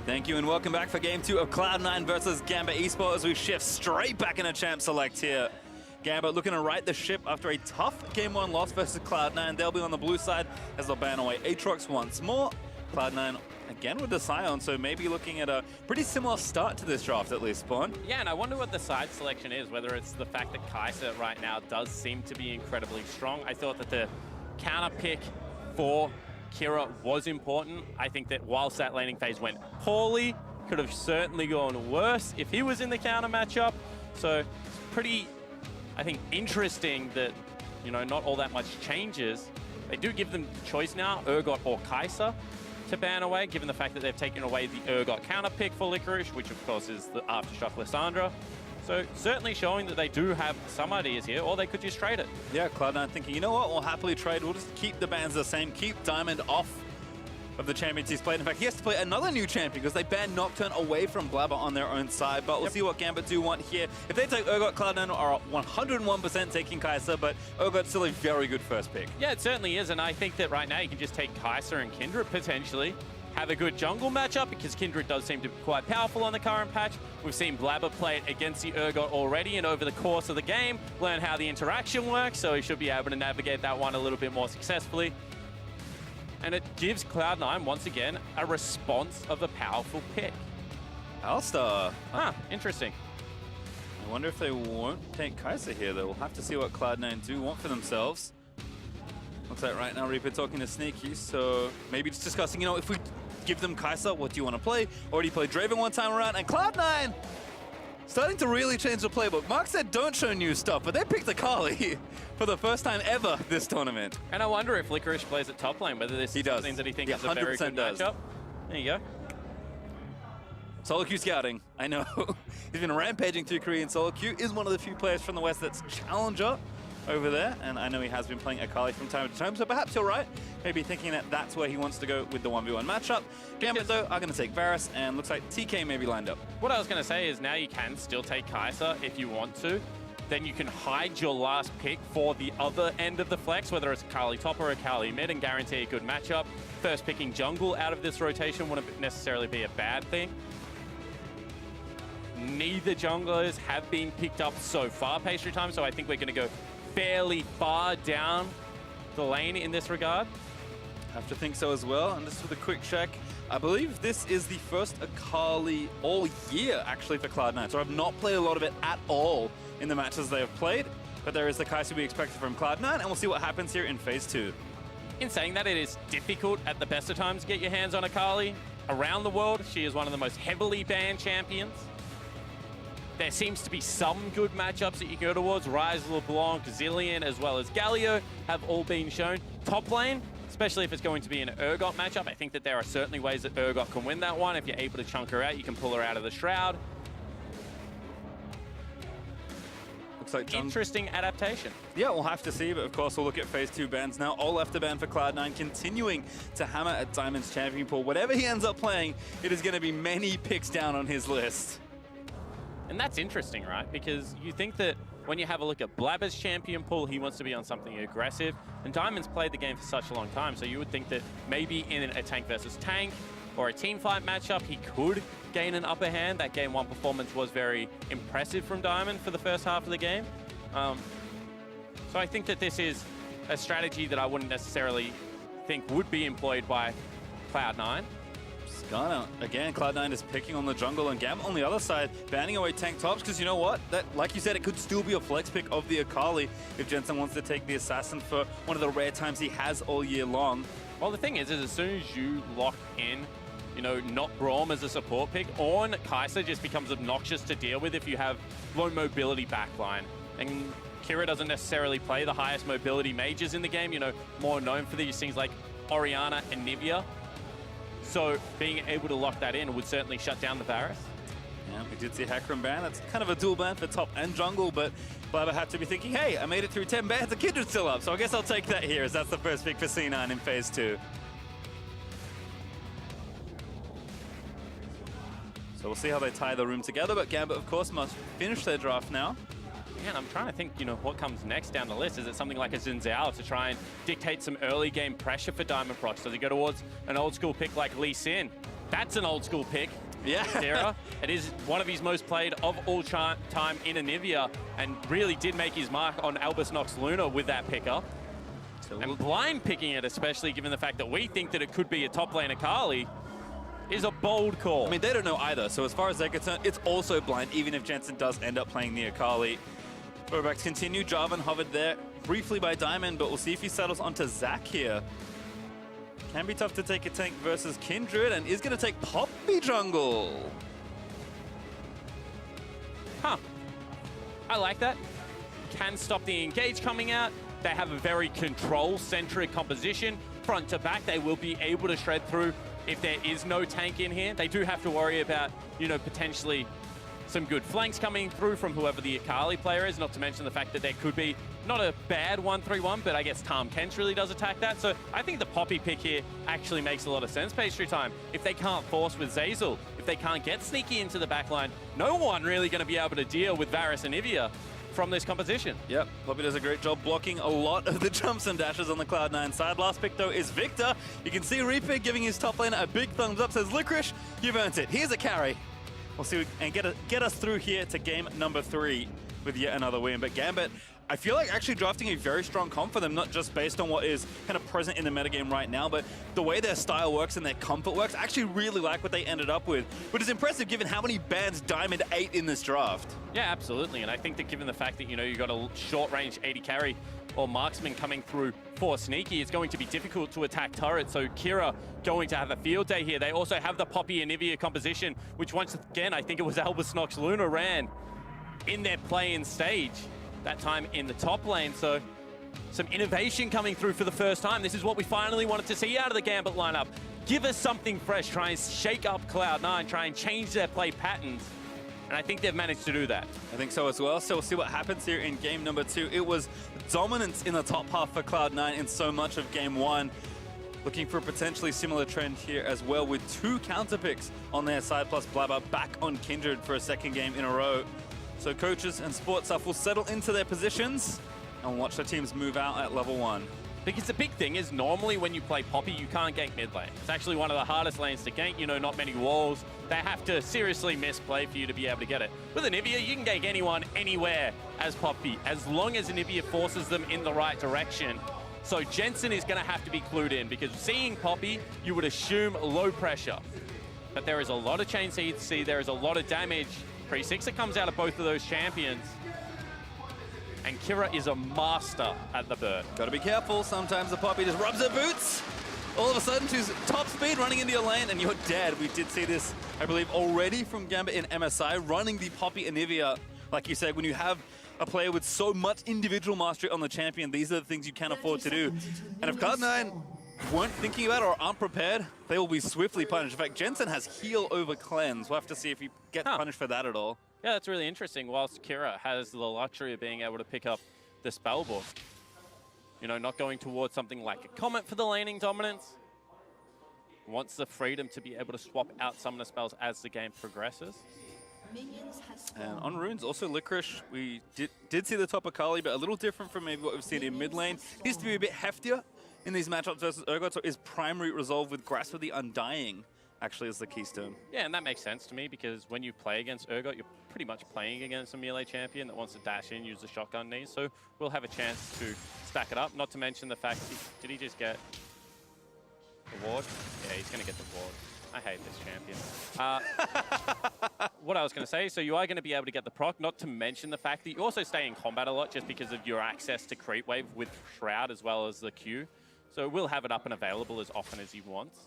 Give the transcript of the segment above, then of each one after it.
Thank you and welcome back for Game 2 of Cloud9 versus Gambit Esports as we shift straight back into Champ Select here. Gambit looking to right the ship after a tough Game 1 loss versus Cloud9. They'll be on the blue side as they'll ban away Aatrox once more. Cloud9 again with the Scion, so maybe looking at a pretty similar start to this draft at least, Spawn. Yeah, and I wonder what the side selection is, whether it's the fact that Kai'Sa right now does seem to be incredibly strong. I thought that the counter pick for Kira was important. I think that whilst that laning phase went poorly, could have certainly gone worse if he was in the counter matchup. So it's pretty, I think, interesting that, you know, not all that much changes. They do give them the choice now, Urgot or Kai'Sa, to ban away, given the fact that they've taken away the Urgot counter pick for Licorice, which of course is the Aftershock Lissandra. So certainly showing that they do have some ideas here, or they could just trade it. Yeah, Cloud9 thinking, you know what, we'll happily trade. We'll just keep the bans the same, keep Diamond off of the champions he's played. In fact, he has to play another new champion because they banned Nocturne away from Blabber on their own side. But we'll see what Gambit do want here. If they take Urgot, Cloud9 are 101% taking Kai'Sa, but Urgot's still a very good first pick. Yeah, it certainly is, and I think that right now you can just take Kai'Sa and Kindred potentially. Have a good jungle matchup because Kindred does seem to be quite powerful on the current patch. We've seen Blabber play it against the Urgot already, and over the course of the game, learn how the interaction works, so he should be able to navigate that one a little bit more successfully. And it gives Cloud9, once again, a response of a powerful pick. Alistar. Ah, interesting. I wonder if they won't take Kai'Sa here, though. We'll have to see what Cloud9 do want for themselves. Looks like right now Reaper talking to Sneaky, so maybe just discussing, you know, if we give them Kai'Sa, what do you want to play? Already played Draven one time around, and Cloud9 starting to really change the playbook. Mark said don't show new stuff, but they picked Akali for the first time ever this tournament. And I wonder if Licorice plays at top lane, whether this is something that he thinks is a very good matchup. There you go. Solo queue scouting, I know. He's been rampaging through Korean solo queue, is one of the few players from the West that's challenger over there, and I know he has been playing Akali from time to time, so perhaps you're right. Maybe thinking that that's where he wants to go with the 1v1 matchup. Gambit, though, are going to take Varus, and looks like TK may be lined up. What I was going to say is now you can still take Kai'Sa if you want to. Then you can hide your last pick for the other end of the flex, whether it's Akali top or Akali mid, and guarantee a good matchup. First picking jungle out of this rotation wouldn't necessarily be a bad thing. Neither junglers have been picked up so far, pastry time, so I think we're going to go fairly far down the lane in this regard. Have to think so as well, and just with a quick check, I believe this is the first Akali all year, actually, for Cloud9. So I've not played a lot of it at all in the matches they have played, but there is the Kai'Sa we expected from Cloud9, and we'll see what happens here in Phase 2. In saying that, it is difficult at the best of times to get your hands on Akali. Around the world, she is one of the most heavily banned champions. There seems to be some good matchups that you go towards. Ryze, LeBlanc, Zillion, as well as Galio have all been shown. Top lane, especially if it's going to be an Urgot matchup, I think that there are certainly ways that Urgot can win that one. If you're able to chunk her out, you can pull her out of the Shroud. Looks like interesting adaptation. Yeah, we'll have to see, but of course we'll look at Phase 2 bans now. All left to ban for Cloud9, continuing to hammer at Diamond's champion pool. Whatever he ends up playing, it is going to be many picks down on his list. And that's interesting, right? Because you think that when you have a look at Blabber's champion pool, he wants to be on something aggressive. And Diamond's played the game for such a long time, so you would think that maybe in a tank versus tank or a team fight matchup, he could gain an upper hand. That Game 1 performance was very impressive from Diamond for the first half of the game. So I think that this is a strategy that I wouldn't necessarily think would be employed by Cloud9. Ghana, again, Cloud9 is picking on the jungle, and Gambit on the other side, banning away tank tops, because you know what? That, like you said, it could still be a flex pick of the Akali if Jensen wants to take the Assassin for one of the rare times he has all year long. Well, the thing is as soon as you lock in, you know, not Braum as a support pick, Ornn Kai'Sa just becomes obnoxious to deal with if you have low mobility backline. And Kira doesn't necessarily play the highest mobility mages in the game, you know, more known for these things like Orianna and Nivea. So being able to lock that in would certainly shut down the Varus. Yeah, we did see Hecarim ban. That's kind of a dual ban for top and jungle, but Blabber had to be thinking, hey, I made it through 10 bans, the Kindred's still up, so I guess I'll take that here, as that's the first pick for C9 in Phase 2. So we'll see how they tie the room together, but Gambit, of course, must finish their draft now. Man, I'm trying to think, you know, what comes next down the list. Is it something like a Xin Zhao to try and dictate some early game pressure for Diamond Proc? Does he go towards an old school pick like Lee Sin? That's an old school pick. Yeah. Kira. It is one of his most played of all time in Anivia, and really did make his mark on Albus Nox Luna with that pickup. And blind picking it, especially given the fact that we think that it could be a top lane Akali, is a bold call. I mean, they don't know either, so as far as they're concerned, it's also blind, even if Jensen does end up playing the Akali. Throwbacks continue. Jarvan hovered there briefly by Diamond, but we'll see if he settles onto Zac here. Can be tough to take a tank versus Kindred, and is going to take Poppy jungle. Huh. I like that. Can stop the engage coming out. They have a very control-centric composition. Front to back, they will be able to shred through if there is no tank in here. They do have to worry about, you know, potentially some good flanks coming through from whoever the Akali player is, not to mention the fact that there could be not a bad 1-3-1, but I guess Tahm Kench really does attack that. So I think the Poppy pick here actually makes a lot of sense, Pastry Time. If they can't force with Zeyzal, if they can't get sneaky into the backline, no one really going to be able to deal with Varus and Ivia from this composition. Yep, Poppy does a great job blocking a lot of the jumps and dashes on the Cloud9 side. Last pick, though, is Victor. You can see Reaper giving his top laner a big thumbs up, says, Licorice, you've earned it. Here's a carry. We'll see and get us through here to game number 3 with yet another win. But Gambit, I feel like actually drafting a very strong comp for them, not just based on what is kind of present in the metagame right now, but the way their style works and their comfort works. I actually really like what they ended up with, which is impressive given how many bans Diamond ate in this draft. Yeah, absolutely. And I think that given the fact that, you know, you got a short-range 80 carry or marksman coming through for Sneaky, it's going to be difficult to attack turrets. So Kira going to have a field day here. They also have the Poppy and Ivia composition, which once again, I think it was Albus Nox Luna ran in their play-in stage, that time in the top lane. So some innovation coming through for the first time. This is what we finally wanted to see out of the Gambit lineup. Give us something fresh, try and shake up Cloud9, try and change their play patterns. And I think they've managed to do that. I think so as well. So we'll see what happens here in game number 2. It was dominance in the top half for Cloud9 in so much of game 1. Looking for a potentially similar trend here as well, with 2 counter picks on their side, plus Blabber back on Kindred for a second game in a row. So coaches and sports staff will settle into their positions and watch their teams move out at level 1. Because the big thing is, normally when you play Poppy, you can't gank mid lane. It's actually one of the hardest lanes to gank, you know, not many walls. They have to seriously misplay for you to be able to get it. With an Ivia, you can gank anyone, anywhere as Poppy, as long as an Ivia forces them in the right direction. So Jensen is going to have to be clued in, because seeing Poppy, you would assume low pressure. But there is a lot of chain CC, there is a lot of damage. Pre-6 that comes out of both of those champions. And Kira is a master at the bird. Gotta be careful. Sometimes the Poppy just rubs her boots. All of a sudden, she's top speed running into your lane, and you're dead. We did see this, I believe, already from Gambit in MSI, running the Poppy and Ivia. Like you said, when you have a player with so much individual mastery on the champion, these are the things you can't afford to do. And if Cloud9 weren't thinking about it or aren't prepared, they will be swiftly punished. In fact, Jensen has heal over cleanse. We'll have to see if he gets punished for that at all. Yeah, that's really interesting. Whilst Kira has the luxury of being able to pick up the spell book, you know, not going towards something like a Comet for the laning dominance, wants the freedom to be able to swap out some of the spells as the game progresses. And on runes, also Licorice, we did see the top Akali, but a little different from maybe what we've seen in mid lane. He used to be a bit heftier in these matchups versus Urgot, so his primary resolve with Grasp of the Undying actually is the keystone. Yeah, and that makes sense to me, because when you play against Urgot, you're pretty much playing against a melee champion that wants to dash in, use the shotgun knees, so we'll have a chance to stack it up. Not to mention the fact, did he just get the ward? Yeah, he's going to get the ward. I hate this champion. What I was going to say, so you are going to be able to get the proc, not to mention the fact that you also stay in combat a lot just because of your access to creep wave with Shroud as well as the Q. So we'll have it up and available as often as he wants.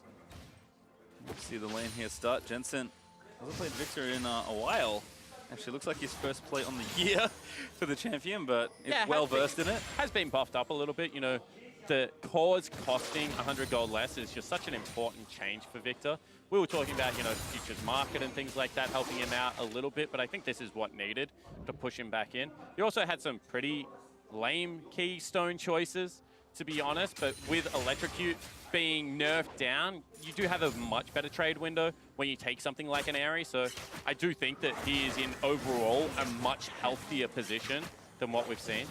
See the lane here start. Jensen hasn't played Victor in a while. Actually, looks like his first play on the year for the champion, but is well versed in it. Has been buffed up a little bit. You know, the cores costing 100 gold less is just such an important change for Victor. We were talking about, you know, futures market and things like that, helping him out a little bit, but I think this is what needed to push him back in. He also had some pretty lame keystone choices, to be honest, but with Electrocute being nerfed down, you do have a much better trade window when you take something like an Aerie. So I do think that he is in overall a much healthier position than what we've seen.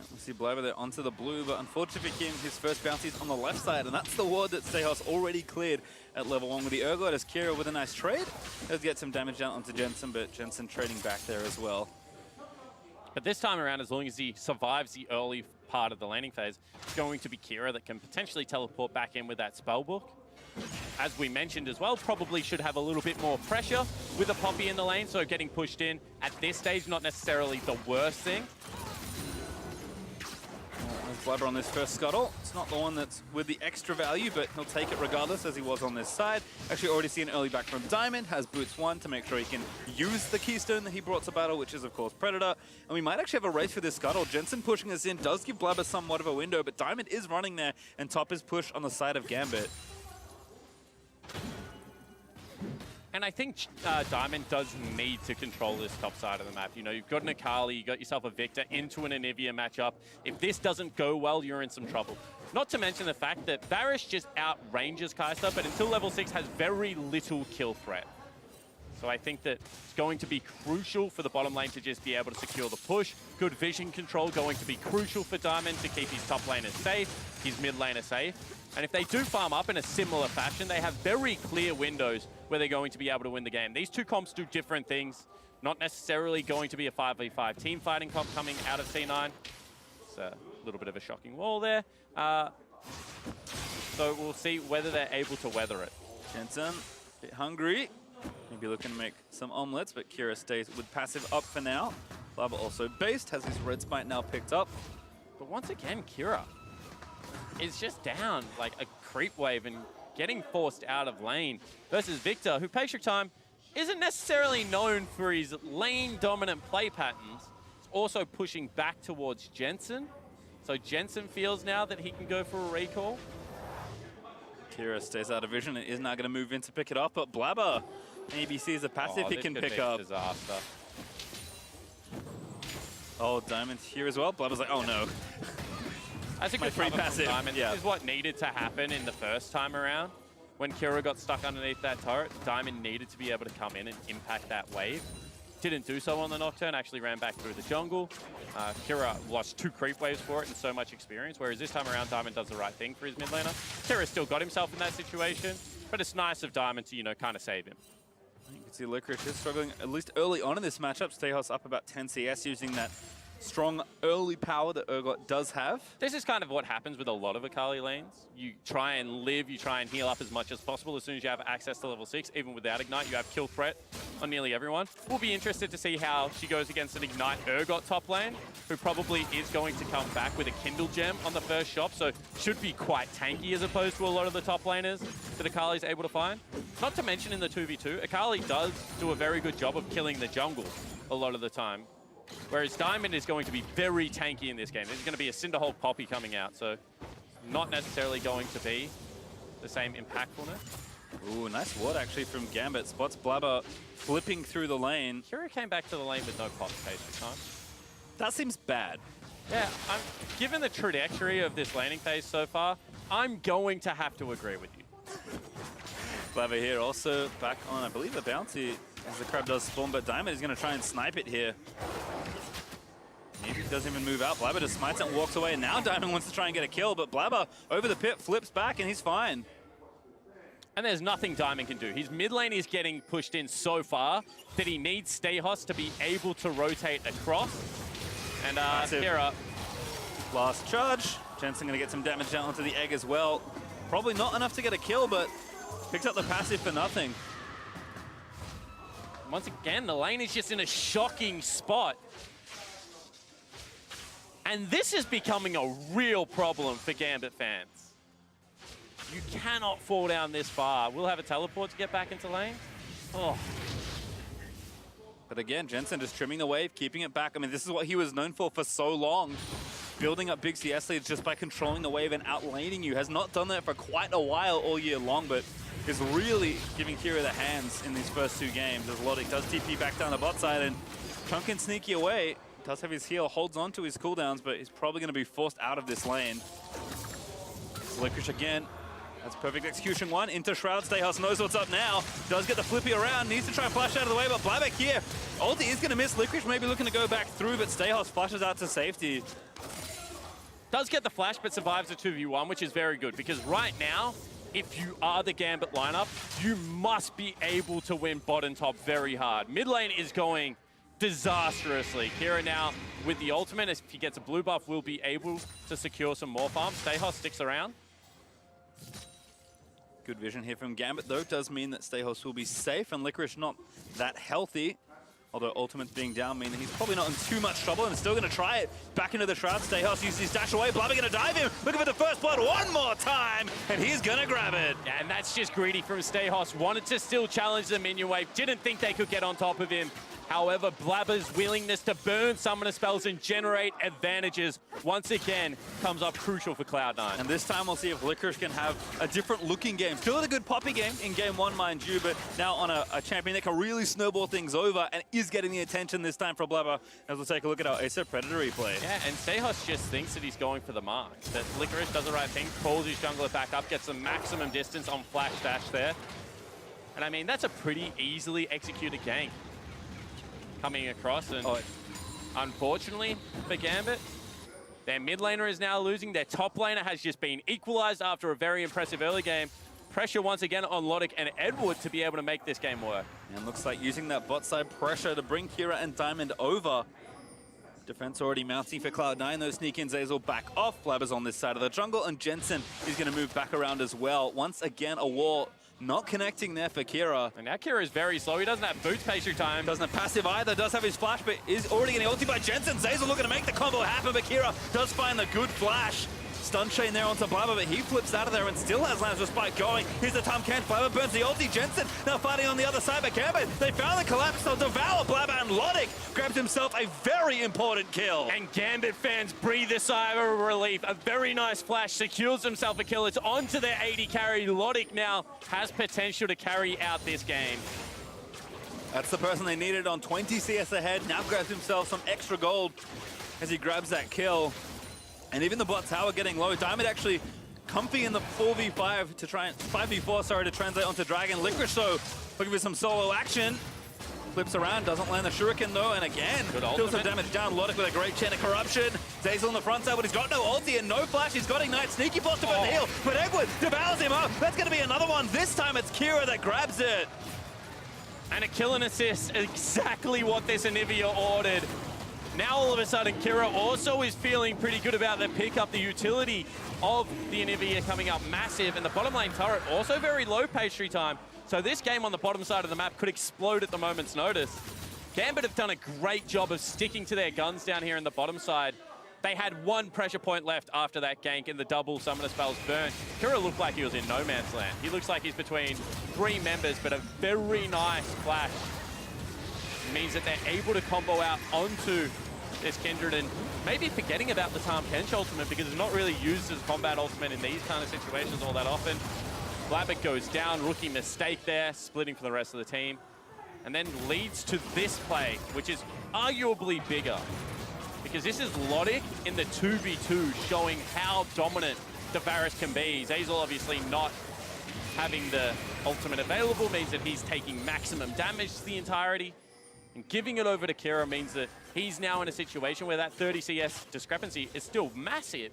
We'll see Blabber there onto the blue, but unfortunately for him, his first bounty is on the left side, and that's the ward that Stehos already cleared at level 1 with the Urgot as Kira with a nice trade. Does get some damage down onto Jensen, but Jensen trading back there as well. But this time around, as long as he survives the early part of the laning phase, it's going to be Kira that can potentially teleport back in with that spellbook. As we mentioned as well, probably should have a little bit more pressure with a Poppy in the lane, so getting pushed in at this stage, not necessarily the worst thing. There's Blabber on this first scuttle. It's not the one that's with the extra value, but he'll take it regardless as he was on this side. Actually already see an early back from Diamond, has boots 1 to make sure he can use the keystone that he brought to battle, which is of course Predator. And we might actually have a race for this scuttle. Jensen pushing us in does give Blabber somewhat of a window, but Diamond is running there and top is pushed on the side of Gambit. And I think Diamond does need to control this top side of the map. You know, you've got an Akali, you got yourself a Victor into an Anivia matchup. If this doesn't go well, you're in some trouble. Not to mention the fact that Varish just outranges Kai'Sa, but until level 6 has very little kill threat. So I think that it's going to be crucial for the bottom lane to just be able to secure the push. Good vision control going to be crucial for Diamond to keep his top laner safe, his mid laner safe. And if they do farm up in a similar fashion, they have very clear windows where they're going to be able to win the game. These two comps do different things. Not necessarily going to be a 5v5 team fighting comp coming out of C9. It's a little bit of a shocking wall there. So we'll see whether they're able to weather it. Jensen, a bit hungry. Maybe looking to make some omelets, but Kira stays with passive up for now. Blabber also based, has his red spike now picked up. But once again, Kira is just down like a creep wave and getting forced out of lane versus Victor, who Patient Time isn't necessarily known for his lane-dominant play patterns. He's also pushing back towards Jensen. So Jensen feels now that he can go for a recall. Kira stays out of vision and is now going to move in to pick it up, but Blabber maybe sees a passive he can pick up. Disaster. Oh, Diamond's here as well. Blabber's like, oh no. That's a good free passive. Diamond. Yeah. This is what needed to happen in the first time around. When Kira got stuck underneath that turret, Diamond needed to be able to come in and impact that wave. Didn't do so on the Nocturne, actually ran back through the jungle. Kira lost 2 creep waves for it and so much experience, whereas this time around, Diamond does the right thing for his mid laner. Kira still got himself in that situation, but it's nice of Diamond to, you know, kind of save him. You can see Licorice is struggling, at least early on in this matchup. Stehos up about 10 CS using that strong early power that Urgot does have. This is kind of what happens with a lot of Akali lanes. You try and live, you try and heal up as much as possible as soon as you have access to level 6. Even without Ignite, you have kill threat on nearly everyone. We'll be interested to see how she goes against an Ignite Urgot top lane, who probably is going to come back with a Kindle gem on the first shop, so should be quite tanky as opposed to a lot of the top laners that Akali's able to find. Not to mention in the 2v2, Akali does do a very good job of killing the jungle a lot of the time. Whereas Diamond is going to be very tanky in this game. There's going to be a Cinderhole Poppy coming out, so not necessarily going to be the same impactfulness. Ooh, nice ward actually from Gambit. Spots Blabber flipping through the lane. Kira came back to the lane with no pop Patient Time. That seems bad. Yeah, given the trajectory of this laning phase so far, I'm going to have to agree with you. Blabber here also back on, I believe, the bounty as the crab does spawn, but Diamond is going to try and snipe it here. Maybe he doesn't even move out. Blabber just smites it and walks away. And now Diamond wants to try and get a kill, but Blabber over the pit flips back and he's fine. And there's nothing Diamond can do. His mid lane is getting pushed in so far that he needs Stehos to be able to rotate across. And Kira. Last charge. Jensen going to get some damage down onto the egg as well. Probably not enough to get a kill, but picks up the passive for nothing. Once again, the lane is just in a shocking spot. And this is becoming a real problem for Gambit fans. You cannot fall down this far. We'll have a teleport to get back into lane. Oh. But again, Jensen just trimming the wave, keeping it back. I mean, this is what he was known for so long. Building up big CS leads just by controlling the wave and outlaning you. Has not done that for quite a while all year long, but is really giving Kira the hands in these first 2 games. As Logic does TP back down the bot side and Chunk and Sneaky away. Does have his heal, holds on to his cooldowns, but he's probably going to be forced out of this lane. Licorice again. That's perfect execution 1 into Shroud. Stehos knows what's up now. Does get the flippy around, needs to try and flash out of the way, but Blabber here. Ulti is going to miss. Licorice maybe looking to go back through, but Stehos flashes out to safety. Does get the flash, but survives a 2v1, which is very good, because right now, if you are the Gambit lineup, you must be able to win bot and top very hard. Mid lane is going disastrously. Kira now with the ultimate, if he gets a blue buff, will be able to secure some more farms. Stayhos sticks around. Good vision here from Gambit, though. Does mean that Stayhos will be safe, and Licorice not that healthy. Although Ultimate being down means that he's probably not in too much trouble and still going to try it. Back into the Shroud. Stayhos uses his dash away. Blabber going to dive him. Looking for the first blood one more time, and he's going to grab it. Yeah, and that's just greedy from Stayhos. Wanted to still challenge the minion wave. Didn't think they could get on top of him. However, Blabber's willingness to burn summoner spells and generate advantages once again comes up crucial for Cloud9. And this time we'll see if Licorice can have a different looking game. Still had a good poppy game in game one, mind you, but now on a champion that can really snowball things over and is getting the attention this time for Blabber. As we'll take a look at our Acer Predator replay. Yeah, and Stayhos just thinks that he's going for the mark. That Licorice does the right thing, pulls his jungler back up, gets the maximum distance on flash dash there. And I mean, that's a pretty easily executed gank coming across, and unfortunately for Gambit, their mid laner is now losing. Their top laner has just been equalized after a very impressive early game. Pressure once again on Logic and Edward to be able to make this game work. And looks like using that bot side pressure to bring Kira and Diamond over. Defense already mounting for Cloud9. Those sneak in Zazel back off. Blabber's on this side of the jungle, and Jensen is going to move back around as well. Once again, a wall not connecting there for Kira. And now Kira is very slow. He doesn't have boots pastry time. Doesn't have passive either. Does have his flash, but is already getting ulted by Jensen. Zazel looking to make the combo happen, but Kira does find the good flash. Stun chain there onto Blabber, but he flips out of there and still has Lance with Spike going. Here's the Tom Kent. Blabber burns the ulti. Jensen now fighting on the other side, but Gambit, they found the collapse. They'll devour Blabber, and Logic grabs himself a very important kill. And Gambit fans breathe a sigh of relief. A very nice flash secures himself a kill. It's onto their 80 carry. Logic now has potential to carry out this game. That's the person they needed on 20 CS ahead. Now grabs himself some extra gold as he grabs that kill. And even the bot tower getting low. Diamond actually comfy in the 4v5 to try and 5v4, sorry, to translate onto Dragon. Licorice though looking for some solo action. Flips around, doesn't land the shuriken though, and again deals some damage down. Logic with a great chain of corruption. Zazel on the front side, but he's got no ulti and no flash. He's got Ignite. Sneaky boss to burn the heal, but Edward devours him up. That's going to be another one. This time it's Kira that grabs it. And a kill and assist, exactly what this Anivia ordered. Now all of a sudden, Kira also is feeling pretty good about the pickup, the utility of the Anivia coming up massive, and the bottom lane turret also very low pastry time. So this game on the bottom side of the map could explode at the moment's notice. Gambit have done a great job of sticking to their guns down here in the bottom side. They had one pressure point left after that gank and the double summoner spells burn. Kira looked like he was in no man's land. He looks like he's between three members, but a very nice flash means that they're able to combo out onto this Kindred, and maybe forgetting about the Tahm Kench ultimate because it's not really used as combat ultimate in these kind of situations all that often. Blabber goes down, rookie mistake there, splitting for the rest of the team, and then leads to this play, which is arguably bigger because this is Logic in the 2v2 showing how dominant Tavares can be. Zazel obviously not having the ultimate available means that he's taking maximum damage to the entirety. And giving it over to Kira means that he's now in a situation where that 30 CS discrepancy is still massive,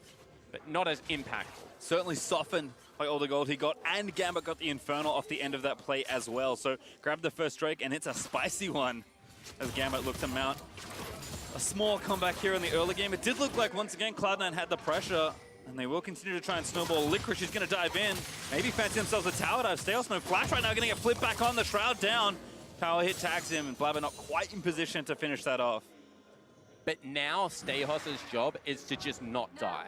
but not as impactful. Certainly softened by all the gold he got, and Gambit got the Infernal off the end of that play as well. So grab the first Drake, and it's a spicy one as Gambit looked to mount a small comeback here in the early game. It did look like, once again, Cloud9 had the pressure, and they will continue to try and snowball. Licorice is going to dive in. Maybe fancy themselves a tower dive. Stayhos no flash right now, going to get flipped back on. The Shroud down. Power hit tags him, and Blabber not quite in position to finish that off. But now Stayhos's job is to just not die.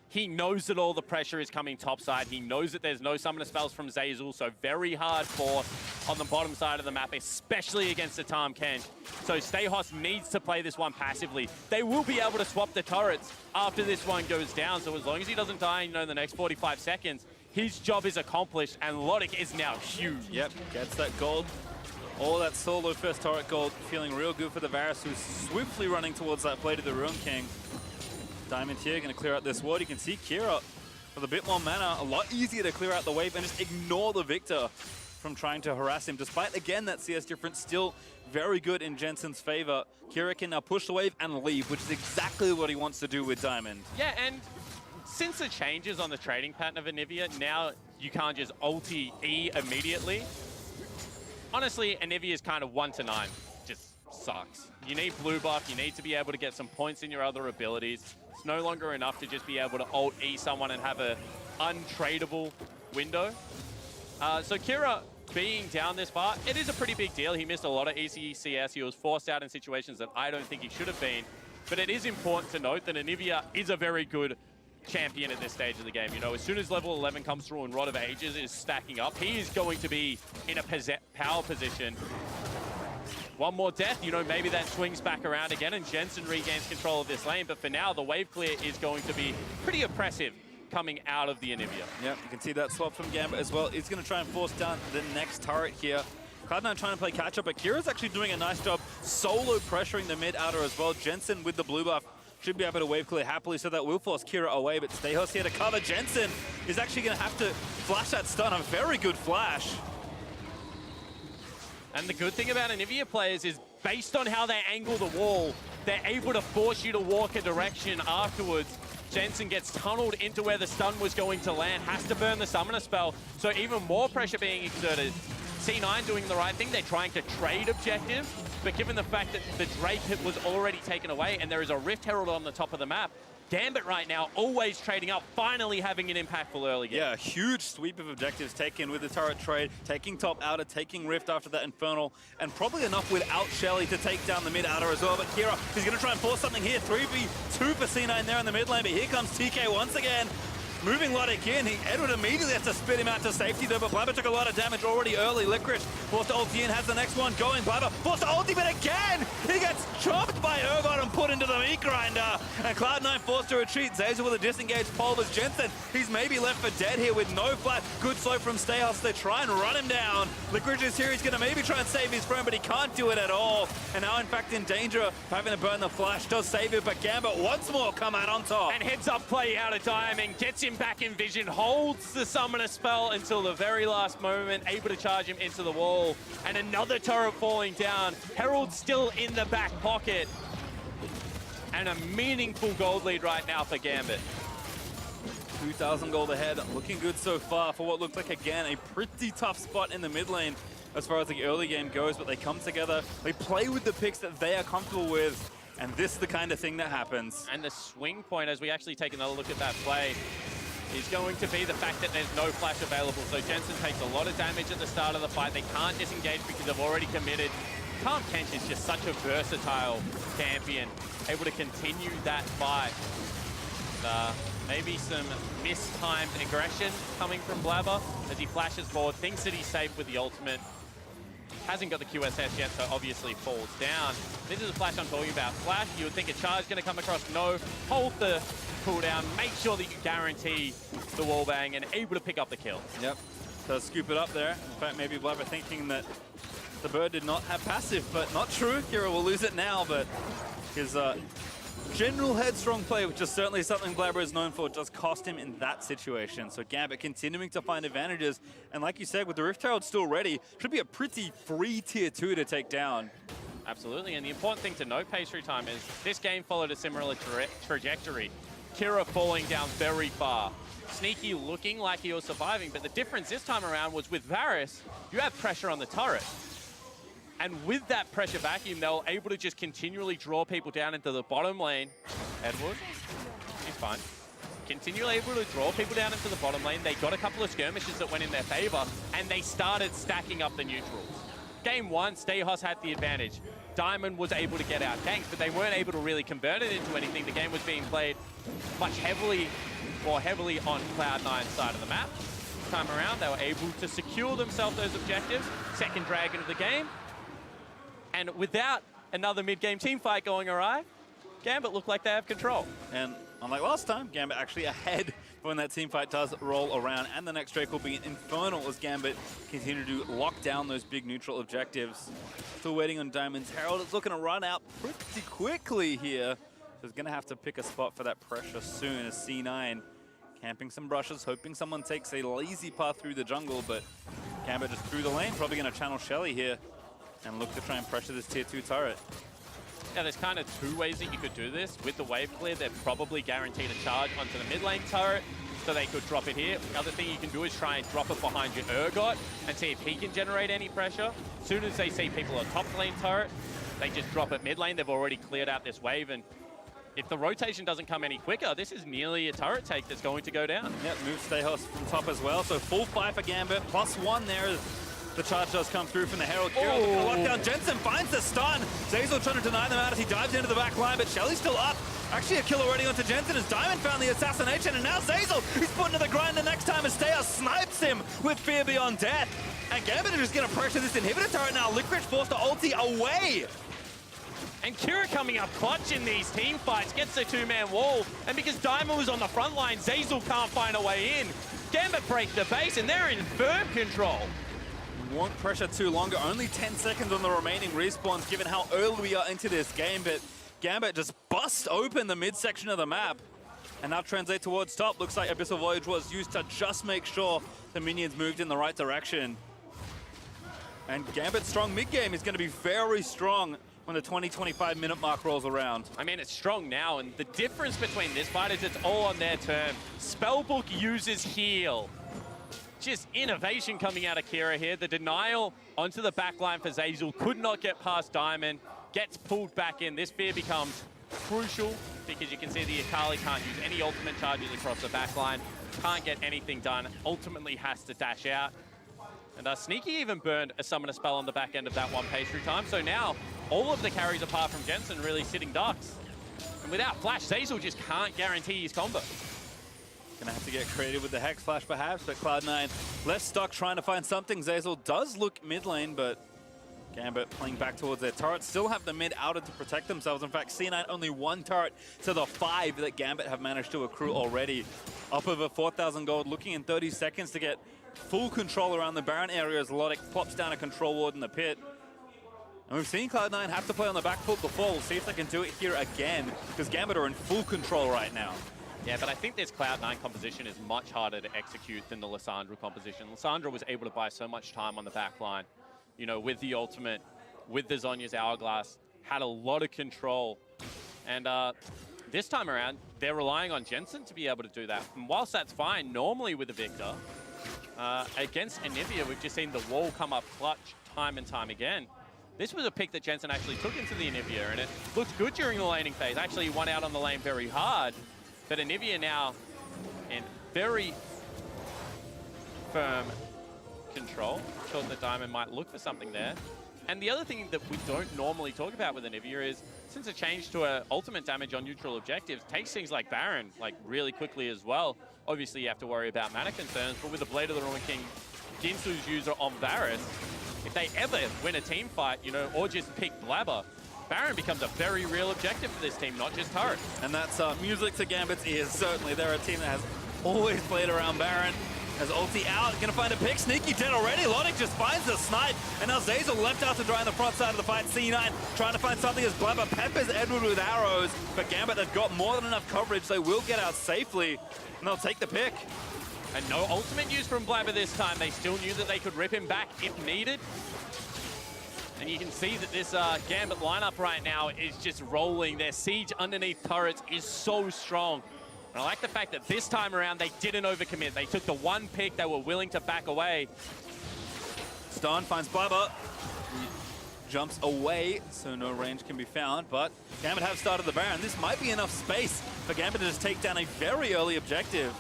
He knows that all the pressure is coming topside. He knows that there's no summoner spells from Zazel, so very hard fought on the bottom side of the map, especially against the Tahm Kench. So Stayhos needs to play this one passively. They will be able to swap the turrets after this one goes down, so as long as he doesn't die, in the next 45 seconds, his job is accomplished, and Logic is now huge. Yep, gets that gold. All that solo first turret gold, feeling real good for the Varus, who's swiftly running towards that play to the Ruin King. Diamond here, going to clear out this ward. You can see Kira with a bit more mana, a lot easier to clear out the wave and just ignore the Victor from trying to harass him, despite, again, that CS difference still very good in Jensen's favor. Kira can now push the wave and leave, which is exactly what he wants to do with Diamond. Yeah, and since the changes on the trading pattern of Anivia, now you can't just ulti E immediately. Honestly, Anivia is kind of 1 to 9. Just sucks. You need blue buff, you need to be able to get some points in your other abilities. It's no longer enough to just be able to ult E someone and have a untradeable window. So Kira being down this far, it is a pretty big deal. He missed a lot of ECCS. He was forced out in situations that I don't think he should have been. But it is important to note that Anivia is a very good champion at this stage of the game. You know, as soon as level 11 comes through and Rod of Ages is stacking up, he is going to be in a power position. One more death, you know, maybe that swings back around again and Jensen regains control of this lane. But for now, the wave clear is going to be pretty oppressive coming out of the Anivia. Yep, you can see that swap from Gambit as well. He's going to try and force down the next turret here. Cloud9 trying to play catch up, but Kira's actually doing a nice job solo pressuring the mid outer as well. Jensen with the blue buff should be able to wave clear happily, so that will force Kira away, but Stejos here to cover. Jensen is actually going to have to flash that stun. A very good flash. And the good thing about Anivia players is based on how they angle the wall, they're able to force you to walk a direction afterwards. Jensen gets tunneled into where the stun was going to land, has to burn the summoner spell, so even more pressure being exerted. C9 doing the right thing, they're trying to trade objectives, but given the fact that the Drake hit was already taken away and there is a Rift Herald on the top of the map, Gambit right now always trading up, finally having an impactful early game. Yeah, a huge sweep of objectives taken with the turret trade, taking top outer, taking Rift after that Infernal, and probably enough without Shelly to take down the mid outer as well. But Kira is going to try and force something here. 3v2 for C9 there in the mid lane, but here comes TK once again. Moving Luddick in, Edward immediately has to spit him out to safety though, but Blabber took a lot of damage already early. Licorice forced to ulti in, has the next one going. Blabber forced to ulti, but again, he gets chopped by Urgot and put into the meat grinder. And Cloud9 forced to retreat. Zazer with a disengaged Pulvers. Jensen, he's maybe left for dead here with no flash. Good slow from Stejos. They try and run him down. Licorice is here, he's gonna maybe try and save his friend, but he can't do it at all. And now in fact in danger of having to burn the flash. Does save it, but Gambit once more come out on top. And heads up play out of Diamond, gets him back in vision, holds the summoner spell until the very last moment, able to charge him into the wall. And another turret falling down. Herald still in the back pocket. And a meaningful gold lead right now for Gambit. 2,000 gold ahead, looking good so far for what looks like, again, a pretty tough spot in the mid lane as far as the early game goes, but they come together, they play with the picks that they are comfortable with, and this is the kind of thing that happens. And the swing point, as we actually take another look at that play, is going to be the fact that there's no flash available. So Jensen takes a lot of damage at the start of the fight. They can't disengage because they've already committed. Tahm Kench is just such a versatile champion, able to continue that fight. Maybe some mistimed aggression coming from Blabber as he flashes forward, thinks that he's safe with the ultimate. Hasn't got the QSS yet, so obviously falls down. This is a flash I'm talking about. Flash, you would think a charge is going to come across. No, hold the cooldown, make sure that you guarantee the wall bang and able to pick up the kill. Yep, does scoop it up there. In fact, maybe Blabber thinking that the bird did not have passive, but not true. Kira will lose it now, but his general headstrong play, which is certainly something Blabber is known for, does cost him in that situation. So Gambit continuing to find advantages, and like you said, with the Rift Herald still ready, should be a pretty free tier 2 to take down. Absolutely, and the important thing to note, Pastry Time, is this game followed a similar trajectory. Kira falling down very far. Sneaky looking like he was surviving, but the difference this time around was with Varus, you have pressure on the turret. And with that pressure vacuum, they were able to just continually draw people down into the bottom lane. Edward, he's fine. Continually able to draw people down into the bottom lane. They got a couple of skirmishes that went in their favor, and they started stacking up the neutrals. Game one, Stejos had the advantage. Diamond was able to get out ganked, but they weren't able to really convert it into anything. The game was being played much more heavily on Cloud9's side of the map. This time around, they were able to secure themselves those objectives. Second dragon of the game. And without another mid-game team fight going awry, Gambit look like they have control. And unlike last time, Gambit actually ahead when that team fight does roll around. And the next Drake will be Infernal as Gambit continue to lock down those big neutral objectives. Still waiting on Diamond's Herald. It's looking to run out pretty quickly here. So he's going to have to pick a spot for that pressure soon as C9 camping some brushes, hoping someone takes a lazy path through the jungle, but Gambit just through the lane, probably going to channel Shelly here and look to try and pressure this tier 2 turret. Yeah, there's kind of two ways that you could do this. With the wave clear, they're probably guaranteed a charge onto the mid lane turret, so they could drop it here. The other thing you can do is try and drop it behind your Urgot and see if he can generate any pressure. As soon as they see people on top lane turret, they just drop it mid lane. They've already cleared out this wave, and if the rotation doesn't come any quicker, this is nearly a turret take that's going to go down. Yeah, move Stayhouse from top as well, so full fight for Gambit, +1 there. The charge does come through from the Herald. Kira looking to lock down. Jensen finds the stun. Zeyzal trying to deny them out as he dives into the back line, but Shelly's still up. Actually, a kill already onto Jensen as Diamond found the assassination, and now Zeyzal, he's put into the grind the next time as Stayhouse snipes him with Fear Beyond Death. And Gambit are just going to pressure this inhibitor turret now. Licorice forced to ulti away. And Kira coming up clutch in these team fights, gets the two-man wall, and because Diamond was on the front line, Zeyzal can't find a way in. Gambit break the base, and they're in firm control. Won't pressure too longer, only 10 seconds on the remaining respawns given how early we are into this game, but Gambit just bust open the midsection of the map and now translate towards top. Looks like Abyssal Voyage was used to just make sure the minions moved in the right direction. And Gambit's strong mid-game is going to be very strong when the 20-25 minute mark rolls around. I mean, it's strong now, and the difference between this fight is it's all on their turn. Spellbook uses heal. Just innovation coming out of Kira here. The denial onto the back line for Zeyzal could not get past Diamond. Gets pulled back in. This fear becomes crucial because you can see the Akali can't use any ultimate charges across the back line. Can't get anything done. Ultimately has to dash out. And Sneaky even burned a summoner spell on the back end of that one pastry time. So now all of the carries apart from Jensen really sitting ducks. And without Flash, Zeyzal just can't guarantee his combo. Gonna have to get creative with the Hex Flash perhaps, but Cloud9 left stuck trying to find something. Zeyzal does look mid lane, but Gambit playing back towards their turret. Still have the mid outer to protect themselves. In fact, C9 only 1 turret to the 5 that Gambit have managed to accrue already. Up over 4,000 gold, looking in 30 seconds to get full control around the Baron area as Logic plops down a control ward in the pit. And we've seen Cloud9 have to play on the back foot before. We'll see if they can do it here again, because Gambit are in full control right now. Yeah, but I think this Cloud9 composition is much harder to execute than the Lissandra composition. Lissandra was able to buy so much time on the back line, you know, with the ultimate, with the Zhonya's Hourglass, had a lot of control. And this time around, they're relying on Jensen to be able to do that. And whilst that's fine, normally with the Victor, against Anivia, we've just seen the wall come up clutch time and time again. This was a pick that Jensen actually took into the Anivia, and it looked good during the laning phase. Actually, he won out on the lane very hard. But Anivia now in very firm control. Thought that Diamond might look for something there. And the other thing that we don't normally talk about with Anivia is, since it changed to ultimate damage on neutral objectives, takes things like Baron like really quickly as well. Obviously, you have to worry about mana concerns, but with the Blade of the Ruin King, Ginsu's user on Varus, if they ever win a team fight, you know, or just pick Blabber, Baron becomes a very real objective for this team, not just turret. And that's music to Gambit's ears, certainly. They're a team that has always played around Baron. Has ulti out, gonna find a pick. Sneaky dead already. Logic just finds the snipe. And now Zeyzal left out to dry on the front side of the fight. C9 trying to find something as Blabber peppers Edward with arrows. But Gambit have got more than enough coverage. They will get out safely, and they'll take the pick. And no ultimate use from Blabber this time. They still knew that they could rip him back if needed. And you can see that this Gambit lineup right now is just rolling. Their siege underneath turrets is so strong. And I like the fact that this time around they didn't overcommit. They took the one pick, they were willing to back away. Stone finds Blabber. He jumps away, so no range can be found. But Gambit have started the Baron. This might be enough space for Gambit to just take down a very early objective.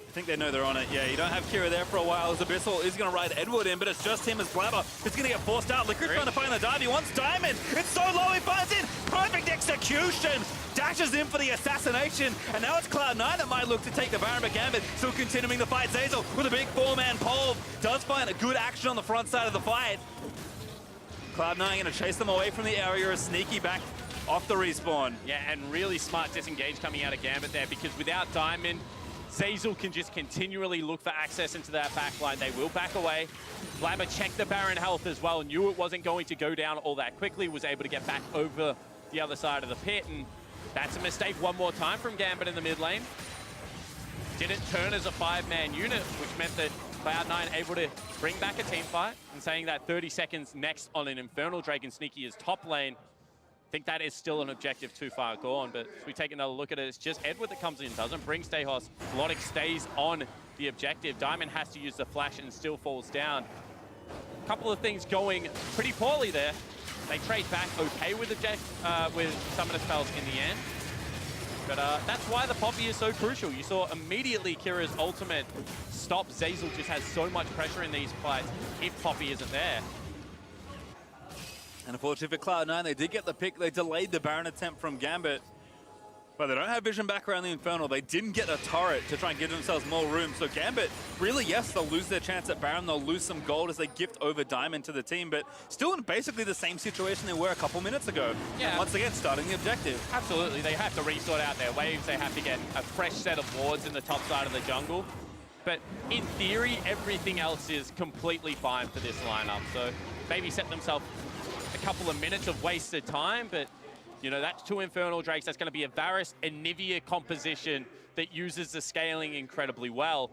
I think they know they're on it. Yeah, you don't have Kira there for a while as Abyssal is going to ride Edward in, but it's just him as Blabber. It's going to get forced out. Licorice trying to find the dive. He wants Diamond. It's so low, he finds in. Perfect execution. Dashes in for the assassination. And now it's Cloud9 that might look to take the Baron, but Gambit still continuing the fight. Zeyzal with a big 4-man pole. Does find a good action on the front side of the fight. Cloud9 going to chase them away from the area as Sneaky back off the respawn. Yeah, and really smart disengage coming out of Gambit there, because without Diamond, Zeyzal can just continually look for access into that backline. They will back away. Blabber checked the Baron health as well, knew it wasn't going to go down all that quickly, was able to get back over the other side of the pit, and that's a mistake one more time from Gambit in the mid lane. Didn't turn as a 5-man unit, which meant that Cloud9 able to bring back a team fight and saying that 30 seconds next on an Infernal Drake and Sneaky is top lane. I think that is still an objective too far gone, but if we take another look at it, it's just Edward that comes in, doesn't bring Stehos. Logic stays on the objective. Diamond has to use the flash and still falls down. A couple of things going pretty poorly there. They trade back okay with Summoner spells in the end. But that's why the Poppy is so crucial. You saw immediately Kira's ultimate stop. Zeyzal just has so much pressure in these fights if Poppy isn't there. And unfortunately for Cloud9, they did get the pick. They delayed the Baron attempt from Gambit. But they don't have vision back around the Infernal. They didn't get a turret to try and give themselves more room. So Gambit, really, yes, they'll lose their chance at Baron. They'll lose some gold as they gift over Diamond to the team. But still in basically the same situation they were a couple minutes ago. Yeah. Once again, starting the objective. Absolutely. They have to resort out their waves. They have to get a fresh set of wards in the top side of the jungle. But in theory, everything else is completely fine for this lineup. So maybe set themselves a couple of minutes of wasted time, but you know, that's 2 Infernal Drakes. That's going to be a Varus and Nivea composition that uses the scaling incredibly well.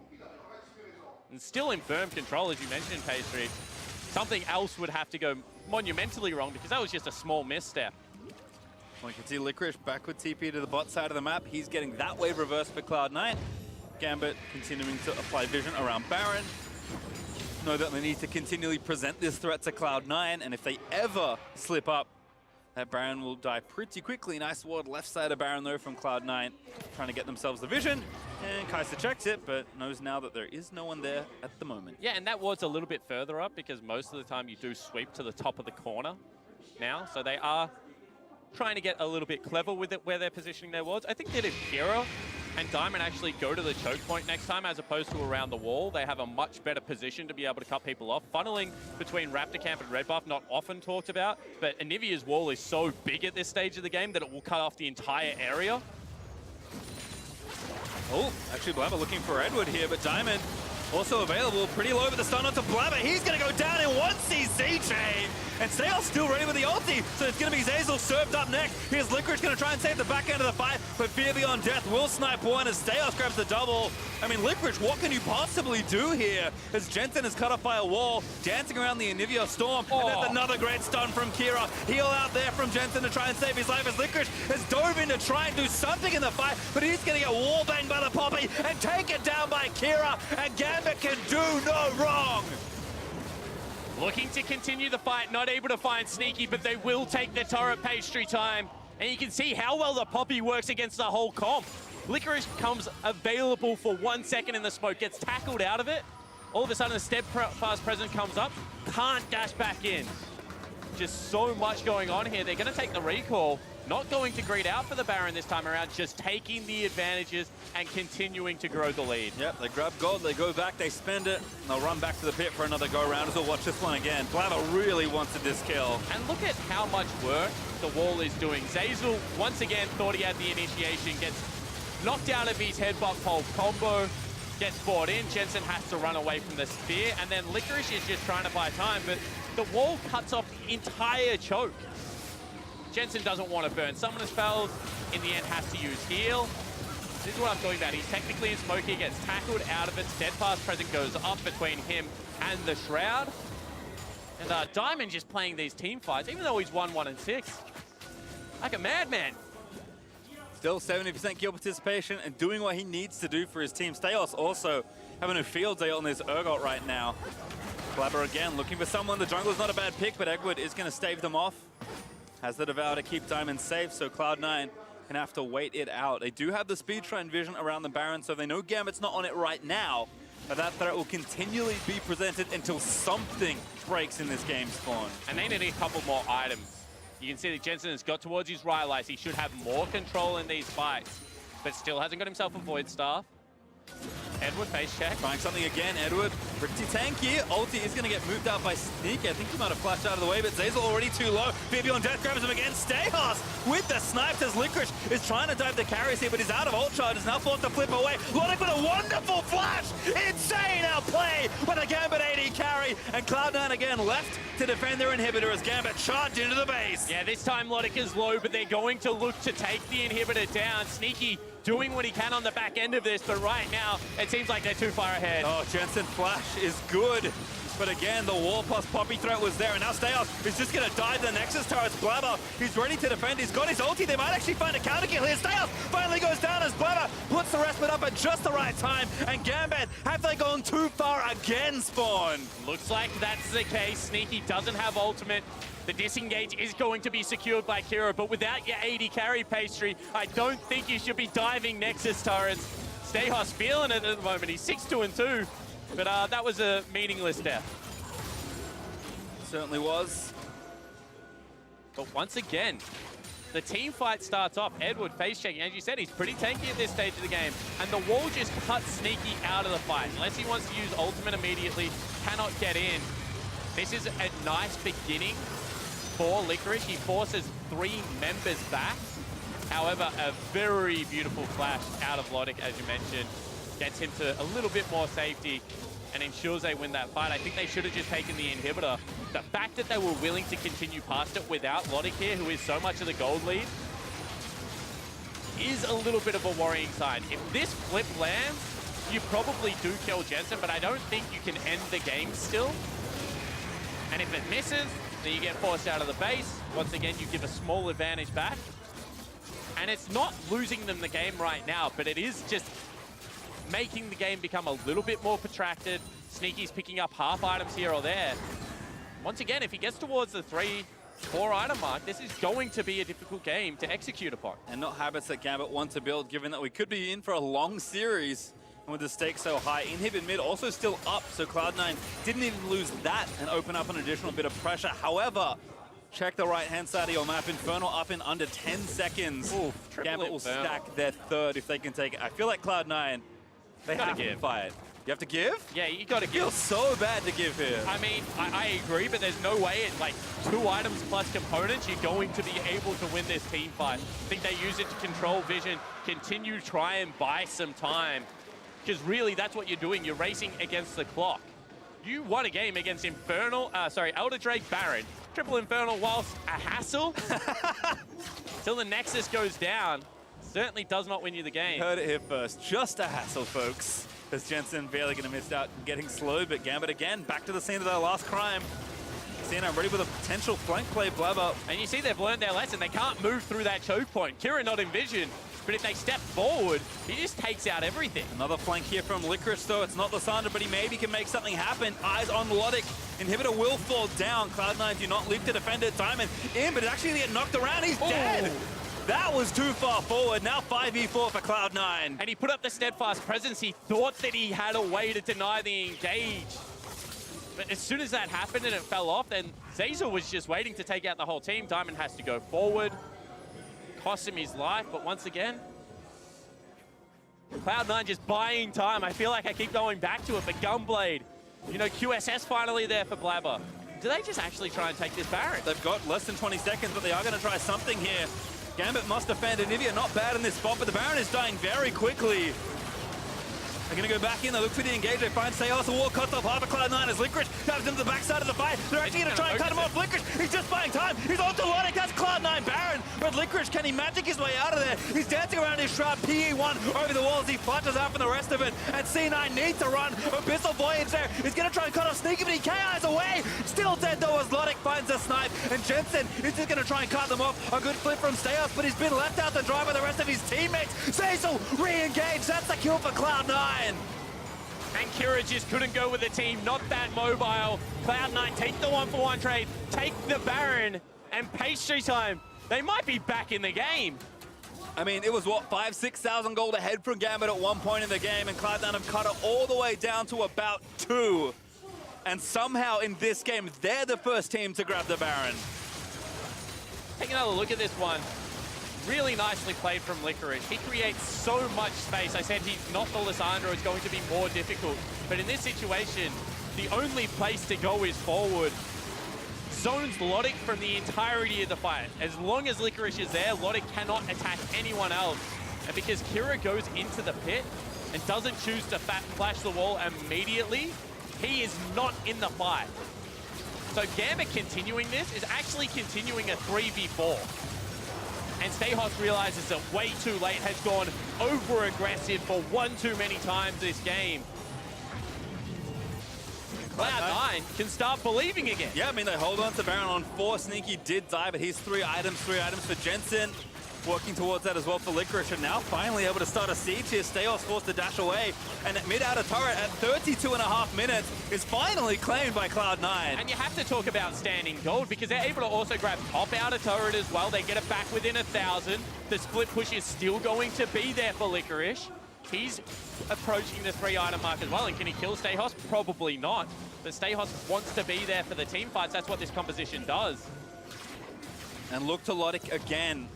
And still in firm control, as you mentioned, Pastry. Something else would have to go monumentally wrong because that was just a small misstep. Well, you can see Licorice backward TP to the bot side of the map. He's getting that wave reversed for Cloud9. Gambit continuing to apply vision around Baron. Know that they need to continually present this threat to Cloud9, and if they ever slip up, that Baron will die pretty quickly. Nice ward left side of Baron though from Cloud9, trying to get themselves the vision. And Kai'Sa checks it, but knows now that there is no one there at the moment. Yeah, and that ward's a little bit further up because most of the time you do sweep to the top of the corner now. So they are trying to get a little bit clever with it where they're positioning their wards. I think that if Kira and Diamond actually go to the choke point next time as opposed to around the wall, they have a much better position to be able to cut people off. Funneling between Raptor Camp and Red Buff, not often talked about, but Anivia's wall is so big at this stage of the game that it will cut off the entire area. Oh, actually Blabber looking for Edward here, but Diamond also available, pretty low with the stun onto Blabber. He's going to go down in one CC chain. And Stayle's still ready with the ulti, so it's going to be Zeyzal served up next. Here's Licorice going to try and save the back end of the fight, but Fear Beyond Death will snipe one as Stayos grabs the double. I mean, Licorice, what can you possibly do here? As Jensen is cut off by a wall, dancing around the Anivia Storm, and that's another great stun from Kira. Heal out there from Jensen to try and save his life as Licorice has dove in to try and do something in the fight, but he's going to get wall banged by the Poppy and taken down by Kira, and Gambit can do no wrong. Looking to continue the fight, not able to find Sneaky, but they will take the turret. Pastry time. And you can see how well the Poppy works against the whole comp. Licorice comes available for 1 second in the smoke, gets tackled out of it. All of a sudden, a steadfast presence comes up, can't dash back in. Just so much going on here. They're going to take the recall. Not going to greed out for the Baron this time around, just taking the advantages and continuing to grow the lead. Yep, they grab gold, they go back, they spend it, and they'll run back to the pit for another go-around as we'll watch this one again. Blabber really wanted this kill. And look at how much work the wall is doing. Zeyzal, once again, thought he had the initiation, gets knocked out of his headbutt pole combo, gets brought in. Jensen has to run away from the spear, and then Licorice is just trying to buy time, but the wall cuts off the entire choke. Jensen doesn't want to burn summoner spells, in the end has to use heal. This is what I'm talking about. He's technically in smoke, he gets tackled out of it. Steadfast present goes up between him and the Shroud. And Diamond just playing these team fights, even though he's 1-1 and 6. Like a madman. Still 70% kill participation and doing what he needs to do for his team. Stayos also having a field day on this Urgot right now. Blabber again looking for someone. The jungle's not a bad pick, but Edward is going to stave them off. Has the Devour to keep Diamond safe, so Cloud9 can have to wait it out. They do have the speed trend vision around the Baron, so they know Gambit's not on it right now, but that threat will continually be presented until something breaks in this game spawn. And they need a couple more items. You can see that Jensen has got towards his Rylai's. He should have more control in these fights, but still hasn't got himself a Void Staff. Edward face check. Trying something again, Edward. Pretty tanky. Ulti is going to get moved out by Sneaky. I think he might have flashed out of the way, but Zeyzal already too low. Fear Beyond Death grabs him again. Stayos with the snipes as Licorice is trying to dive the carries here, but he's out of ult charge. Is now forced to flip away. Logic with a wonderful flash. Insane outplay with a Gambit AD carry. And Cloud9 again left to defend their inhibitor as Gambit charged into the base. Yeah, this time Logic is low, but they're going to look to take the inhibitor down. Sneaky doing what he can on the back end of this, but right now, it seems like they're too far ahead. Oh, Jensen flash is good. But again, the wall plus poppy threat was there, and now Stayos is just going to die to the Nexus turret. Blabber, he's ready to defend. He's got his ulti. They might actually find a counter kill here. Stayos finally goes down as Blabber puts the respite up at just the right time. And Gambit, have they gone too far again, Spawn? Looks like that's the case. Sneaky doesn't have ultimate. The disengage is going to be secured by Kira, but without your AD carry pastry, I don't think you should be diving Nexus turrets. Stayos feeling it at the moment. He's 6-2-2. But that was a meaningless death. Certainly was. But once again, the team fight starts off. Edward face checking. As you said, he's pretty tanky at this stage of the game. And the wall just cuts Sneaky out of the fight. Unless he wants to use ultimate immediately, cannot get in. This is a nice beginning for Licorice. He forces 3 members back. However, a very beautiful flash out of Logic, as you mentioned. Gets him to a little bit more safety and ensures they win that fight. I think they should have just taken the inhibitor. The fact that they were willing to continue past it without Logic here, who is so much of the gold lead, is a little bit of a worrying sign. If this flip lands, you probably do kill Jensen, but I don't think you can end the game still. And if it misses, then you get forced out of the base. Once again, you give a small advantage back. And it's not losing them the game right now, but it is just making the game become a little bit more protracted. Sneaky's picking up half items here or there. Once again, if he gets towards the 3-4 item mark, this is going to be a difficult game to execute upon. And not habits that Gambit want to build, given that we could be in for a long series. And with the stakes so high, Inhibit mid also still up, so Cloud9 didn't even lose that and open up an additional bit of pressure. However, check the right-hand side of your map. Infernal up in under 10 seconds. Ooh, Gambit will stack their third if they can take it. I feel like Cloud9, they have to fight. You have to give? Yeah, you gotta give. It feels so bad to give here. I mean, I agree, but there's no way at like 2 items plus components you're going to be able to win this team fight. I think they use it to control vision, continue to try and buy some time. Because really, that's what you're doing. You're racing against the clock. You won a game against Elder Drake Baron. Triple Infernal whilst a hassle. Till the Nexus goes down. Certainly does not win you the game. Heard it here first. Just a hassle, folks. As Jensen barely going to miss out getting slowed, but Gambit again back to the scene of their last crime. Cena ready with a potential flank play, Blabber. And you see they've learned their lesson. They can't move through that choke point. Kira not in vision, but if they step forward, he just takes out everything. Another flank here from Licorice, though. It's not Lysandra, but he maybe can make something happen. Eyes on Logic. Inhibitor will fall down. Cloud9 do not leap to defend it. Diamond in, but actually get knocked around. He's dead. That was too far forward. Now 5v4 for Cloud9. And he put up the steadfast presence. He thought that he had a way to deny the engage. But as soon as that happened and it fell off, then Zazel was just waiting to take out the whole team. Diamond has to go forward. Cost him his life, but once again, Cloud9 just buying time. I feel like I keep going back to it, but Gunblade, you know, QSS finally there for Blabber. Do they just actually try and take this Baron? They've got less than 20 seconds, but they are going to try something here. Gambit must defend. Anivia not bad in this spot, but the Baron is dying very quickly. They're going to go back in. They look for the engage. They find Seos. The wall cuts off half of Cloud9 as Licorice taps into the backside of the fight. They're actually going to try and cut him off. Licorice, he's just buying time. He's on to Logic. That's Cloud9 Baron. But Licorice, can he magic his way out of there? He's dancing around his shroud. PE1 over the walls. He flushes out from the rest of it. And C9 needs to run. Abyssal Voyage there. He's going to try and cut off Sneaky, but he KIs away. Still dead though as Logic finds a snipe. And Jensen is just going to try and cut them off. A good flip from Stayos, but he's been left out to dry by the rest of his teammates. Zazel re-engaged. That's the kill for Cloud9. And Kira just couldn't go with the team, not that mobile. Cloud9 take the 1-for-1 trade, take the Baron, and pastry time. They might be back in the game. I mean, it was, what, 5,000-6,000 gold ahead from Gambit at one point in the game, and Cloud9 have cut it all the way down to about 2. And somehow in this game, they're the first team to grab the Baron. Take another look at this one. Really nicely played from Licorice. He creates so much space. I said he's not the Lysandra, it's going to be more difficult. But in this situation, the only place to go is forward. Zones Logic from the entirety of the fight. As long as Licorice is there, Logic cannot attack anyone else. And because Kira goes into the pit and doesn't choose to flash the wall immediately, he is not in the fight. So Gambit continuing this is actually continuing a 3v4. And Stayhawk realizes that way too late, has gone over-aggressive for one too many times this game. Cloud9 can start believing again. Yeah, I mean, they hold on to Baron on 4. Sneaky did die, but he's 3 items for Jensen. Working towards that as well for Licorice, and now finally able to start a siege here. Stayos forced to dash away, and mid-outer turret at 32.5 minutes is finally claimed by Cloud9. And you have to talk about standing gold, because they're able to also grab top outer turret as well. They get it back within 1,000. The split push is still going to be there for Licorice. He's approaching the 3-item mark as well, and can he kill Stayhos? Probably not. But Stayhos wants to be there for the team fights. That's what this composition does. And look to Logic again.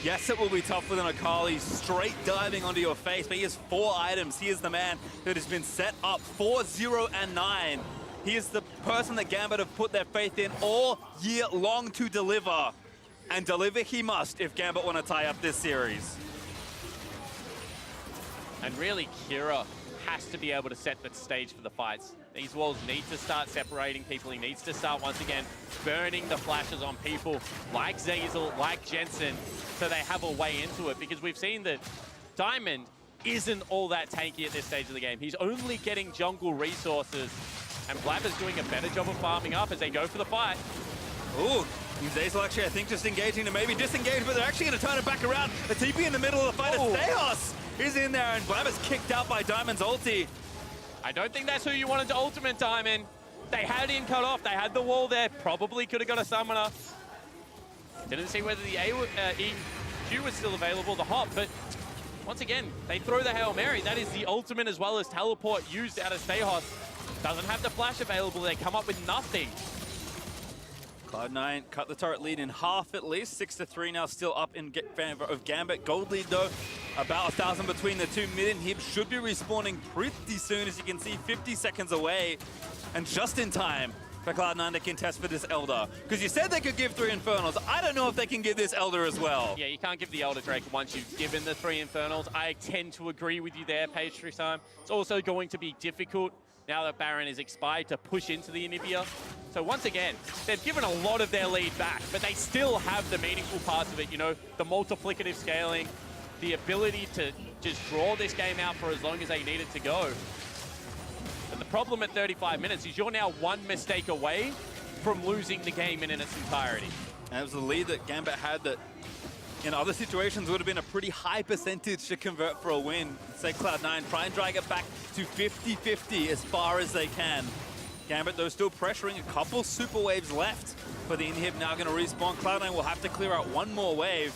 Yes, it will be tough with an Akali straight diving onto your face, but he has 4 items. He is the man that has been set up 4, 0, and 9. He is the person that Gambit have put their faith in all year long to deliver. And deliver he must if Gambit want to tie up this series. And really, Kira has to be able to set the stage for the fights. These walls need to start separating people. He needs to start, once again, burning the flashes on people like Zeyzal, like Jensen, so they have a way into it. Because we've seen that Diamond isn't all that tanky at this stage of the game. He's only getting jungle resources. And Blabber's doing a better job of farming up as they go for the fight. Ooh, Zeyzal actually, I think, just engaging to maybe disengage, but they're actually going to turn it back around. A TP in the middle of the fight. Stayhos is in there, and Blabber's kicked out by Diamond's ulti. I don't think that's who you wanted to ultimate Diamond. They had him cut off. They had the wall there. Probably could have got a summoner. Didn't see whether the EQ was still available, the hop, but once again, they throw the Hail Mary. That is the ultimate as well as teleport used out of Stayhos. Doesn't have the flash available. They come up with nothing. Cloud9 cut the turret lead in half at least. 6-3 now, still up in favor of Gambit. Gold lead though, about 1,000 between the two. Mid and Hib should be respawning pretty soon, as you can see, 50 seconds away. And just in time for Cloud9 to contest for this Elder. Because you said they could give 3 Infernals. I don't know if they can give this Elder as well. Yeah, you can't give the Elder Drake once you've given the 3 Infernals. I tend to agree with you there, Pastry Time. It's also going to be difficult now that Baron is expired to push into the Anivia. So once again, they've given a lot of their lead back, but they still have the meaningful parts of it, you know, the multiplicative scaling, the ability to just draw this game out for as long as they need it to go. But the problem at 35 minutes is you're now 1 mistake away from losing the game in its entirety. And it was the lead that Gambit had that in other situations would have been a pretty high percentage to convert for a win. Say Cloud9 try and drag it back to 50-50 as far as they can. Gambit, though, still pressuring. A couple super waves left for the Inhib. Now going to respawn. Cloud9 will have to clear out 1 more wave.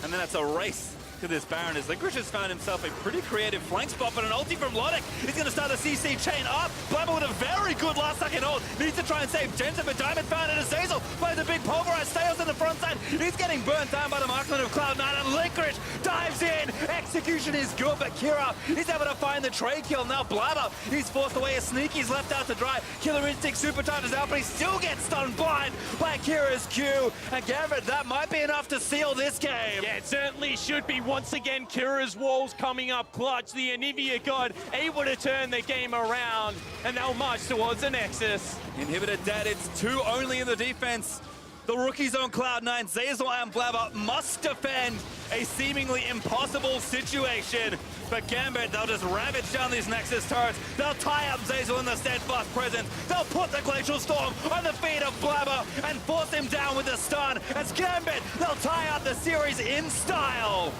And then it's a race to this Baron as Licorice has found himself a pretty creative flank spot, but an ulti from Logic is going to start the CC chain up. Blabber with a very good last-second ult. Needs to try and save Jensen, but Diamond found it as Zeyzal by the big pulverize. Stayos in the front side. He's getting burnt down by the marksman of Cloud9, and Licorice dives in. Execution is good, but Kira is able to find the trade kill. Now Blabber, he's forced away as Sneaky's left out to dry. Killer Instinct supercharges out, but he still gets stunned blind by Kira's Q. And Gambit, that might be enough to seal this game. Yeah, it certainly should be. Once again, Kira's walls coming up clutch. The Anivia God able to turn the game around, and they'll march towards the Nexus. Inhibitor dead, it's 2 only in the defense. The rookies on Cloud9, Zeyzal and Blabber must defend a seemingly impossible situation. But Gambit, they'll just ravage down these Nexus turrets. They'll tie up Zeyzal in the Steadfast Presence. They'll put the Glacial Storm on the feet of Blabber and force him down with the stun. As Gambit, they'll tie out the series in style.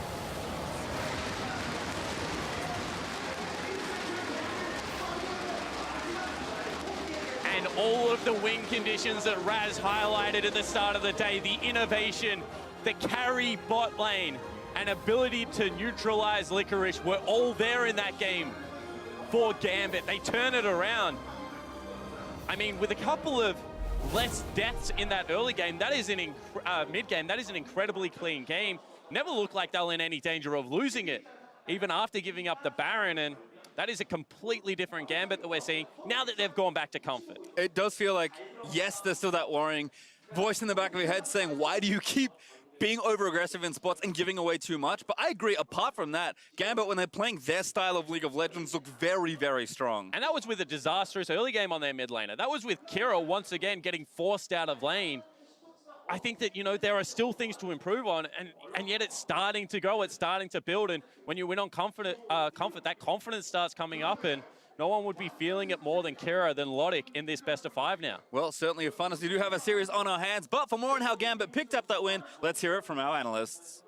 And all of the win conditions that Raz highlighted at the start of the day, the innovation, the carry bot lane, and ability to neutralize Licorice were all there in that game for Gambit. They turn it around. I mean, with a couple of less deaths in that early game, that is an mid-game, that is an incredibly clean game. Never looked like they were in any danger of losing it, even after giving up the Baron, and that is a completely different Gambit that we're seeing now that they've gone back to comfort. It does feel like, yes, there's still that worrying voice in the back of your head saying, why do you keep being over-aggressive in spots and giving away too much? But I agree, apart from that, Gambit, when they're playing their style of League of Legends, look very, very strong. And that was with a disastrous early game on their mid laner. That was with Kira once again getting forced out of lane. I think that, there are still things to improve on, and yet it's starting to go, it's starting to build, and when you win on comfort, that confidence starts coming up, and no one would be feeling it more than Kira, than Logic in this best of 5 now. Well, certainly fun as we do have a series on our hands, but for more on how Gambit picked up that win, let's hear it from our analysts.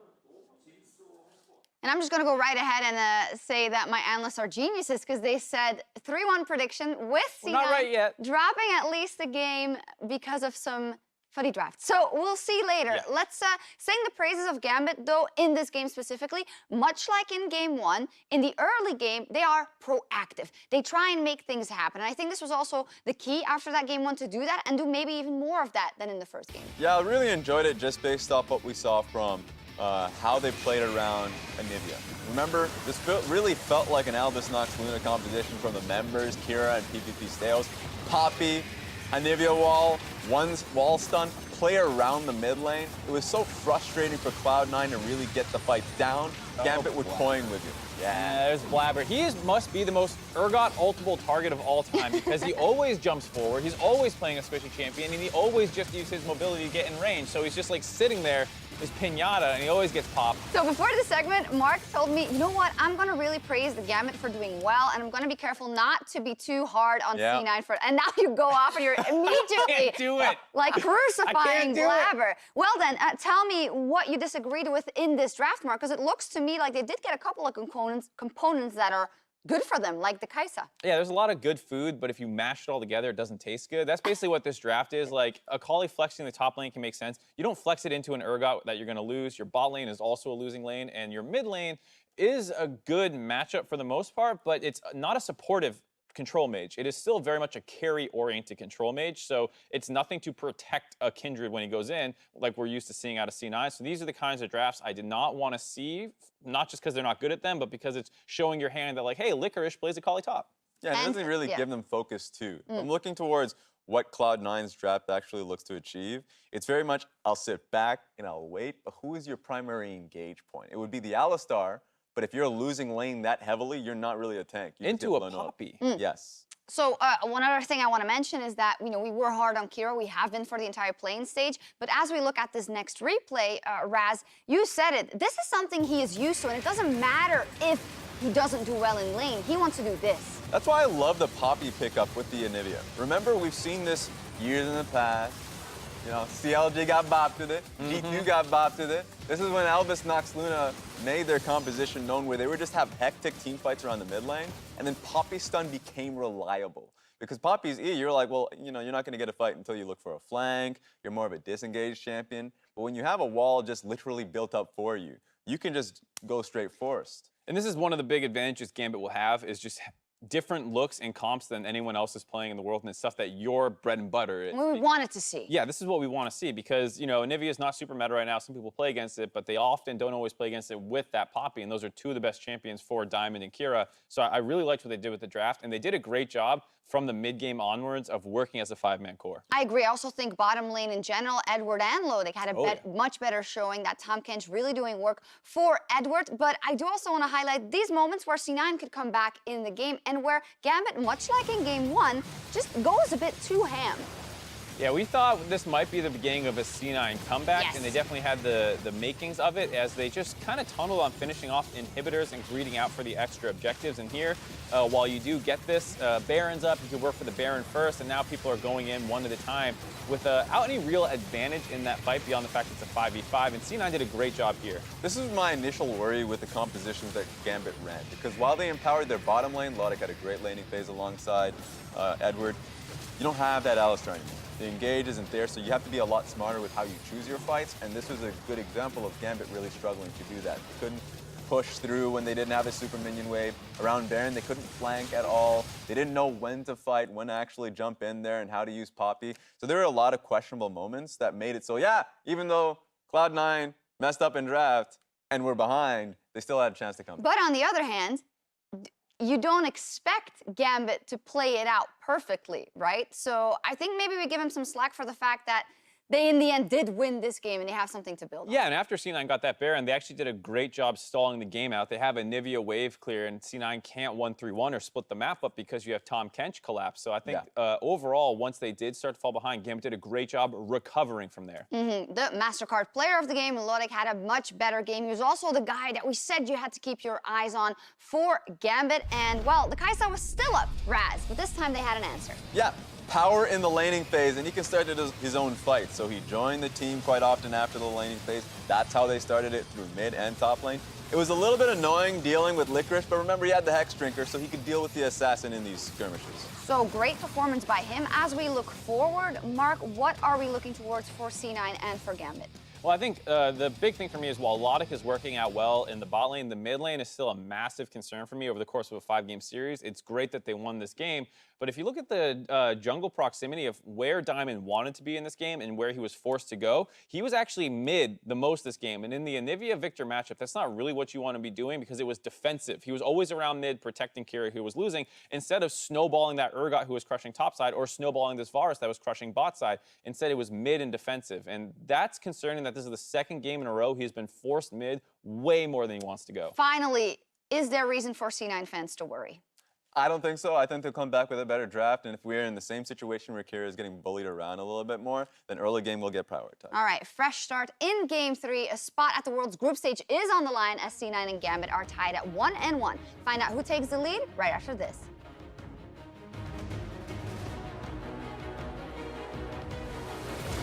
And I'm just going to go right ahead and say that my analysts are geniuses because they said 3-1 prediction with C9 not right yet. dropping at least a game because of some funny drafts. So we'll see later. Yeah. Let's sing the praises of Gambit, though, in this game specifically. Much like in game 1, in the early game, they are proactive. They try and make things happen. And I think this was also the key after that game 1 to do that and do maybe even more of that than in the first game. Yeah, I really enjoyed it just based off what we saw from how they played around Anivia. Remember, this really felt like an Albus Nox Luna composition from the members, Kira and PvP Stales. Poppy, Anivia wall, one's wall stun, play around the mid lane. It was so frustrating for Cloud9 to really get the fight down. Gambit would toying with you. Yeah, there's Blabber. He must be the most Urgot ultimate target of all time because he always jumps forward. He's always playing a squishy champion, and he always just uses his mobility to get in range. So he's just like sitting there, his pinata, and he always gets popped. So before this segment, Mark told me, you know what, I'm going to really praise the Gambit for doing well, and I'm going to be careful not to be too hard on C9 for it. And now you go off and you're immediately Can't do it. like crucifying do it. Blabber. Well then, tell me what you disagreed with in this draft, Mark, because it looks to me like they did get a couple of components that are good for them, like the Kai'Sa. Yeah, there's a lot of good food, but if you mash it all together, it doesn't taste good. That's basically what this draft is. Like, Akali flexing the top lane can make sense. You don't flex it into an Urgot that you're going to lose. Your bot lane is also a losing lane, and your mid lane is a good matchup for the most part, but it's not a supportive control mage. It is still very much a carry-oriented control mage, so it's nothing to protect a Kindred when he goes in, like we're used to seeing out of C9. So these are the kinds of drafts I did not want to see, not just because they're not good at them, but because it's showing your hand that, like, hey, Licorice plays Akali top. Yeah, it doesn't really give them focus too. I'm looking towards what Cloud9's draft actually looks to achieve. It's very much, I'll sit back and I'll wait, but who is your primary engage point? It would be the Alistar, but if you're losing lane that heavily, you're not really a tank. You Into a Poppy. Yes. So one other thing I want to mention is that, we were hard on Kira. We have been for the entire playing stage. But as we look at this next replay, Raz, you said it. This is something he is used to, and it doesn't matter if he doesn't do well in lane. He wants to do this. That's why I love the Poppy pickup with the Anivia. Remember, we've seen this years in the past. You know, CLG got bopped with it. GQ got bopped with it. This is when Albus Nox Luna made their composition known where they would just have hectic team fights around the mid lane, and then Poppy stun became reliable. Because Poppy's E, you're like, well, you're not going to get a fight until you look for a flank. You're more of a disengaged champion. But when you have a wall just literally built up for you, you can just go straight forced. And this is one of the big advantages Gambit will have is just different looks and comps than anyone else is playing in the world, and it's stuff that your bread and butter. We wanted to see. Yeah, this is what we want to see because, Anivia is not super meta right now. Some people play against it, but they often don't always play against it with that Poppy, and those are two of the best champions for Diamond and Kira. So I really liked what they did with the draft, and they did a great job from the mid-game onwards of working as a 5-man core. I agree. I also think bottom lane in general, Edward and Low, they had a much better showing. That Tahm Kench really doing work for Edward. But I do also want to highlight these moments where C9 could come back in the game and where Gambit, much like in game 1, just goes a bit too ham. Yeah, we thought this might be the beginning of a C9 comeback, Yes. and they definitely had the makings of it as they just kind of tunneled on finishing off inhibitors and greeting out for the extra objectives. And here, while you do get this, Baron's up, you can work for the Baron first, and now people are going in one at a time without any real advantage in that fight beyond the fact it's a 5v5, and C9 did a great job here. This is my initial worry with the compositions that Gambit ran, because while they empowered their bottom lane, Logic had a great laning phase alongside Edward, you don't have that Alistar anymore. The engage isn't there, so you have to be a lot smarter with how you choose your fights, and this was a good example of Gambit really struggling to do that. They couldn't push through when they didn't have a super minion wave. Around Baron, they couldn't flank at all. They didn't know when to fight, when to actually jump in there, and how to use Poppy. So there were a lot of questionable moments that made it so, yeah, even though Cloud9 messed up in draft and were behind, they still had a chance to come back. But on the other hand, you don't expect Gambit to play it out perfectly, right? So I think maybe we give him some slack for the fact that they in the end did win this game, and they have something to build on. Yeah, and after C9 got that Baron, they actually did a great job stalling the game out. They have a Nivea wave clear, and C9 can't 1-3-1 or split the map up because you have Tahm Kench collapse. So I think overall, once they did start to fall behind, Gambit did a great job recovering from there. The MasterCard player of the game, Lodic, had a much better game. He was also the guy that we said you had to keep your eyes on for Gambit. And, well, the Kai'Sa was still up, Raz, but this time they had an answer. Yeah, power in the laning phase, and he can start his own fight. So he joined the team quite often after the laning phase. That's how they started it, through mid and top lane. It was a little bit annoying dealing with Licorice, but remember he had the Hex Drinker, so he could deal with the Assassin in these skirmishes. So great performance by him. As we look forward, Mark, what are we looking towards for C9 and for Gambit? Well, I think the big thing for me is while Lodic is working out well in the bot lane, the mid lane is still a massive concern for me over the course of a 5-game series. It's great that they won this game, but if you look at the jungle proximity of where Diamond wanted to be in this game and where he was forced to go, he was actually mid the most this game. And in the Anivia Victor matchup, that's not really what you want to be doing because it was defensive. He was always around mid protecting Kira, who was losing, instead of snowballing that Urgot who was crushing topside or snowballing this Varus that was crushing bot side. Instead, it was mid and defensive. And that's concerning that this is the second game in a row he's been forced mid way more than he wants to go. Finally, is there reason for C9 fans to worry? I don't think so. I think they'll come back with a better draft, and if we're in the same situation where Kira is getting bullied around a little bit more, then early game will get prioritized. All right, fresh start in Game 3. A spot at the World's group stage is on the line as C9 and Gambit are tied at 1-1. Find out who takes the lead right after this.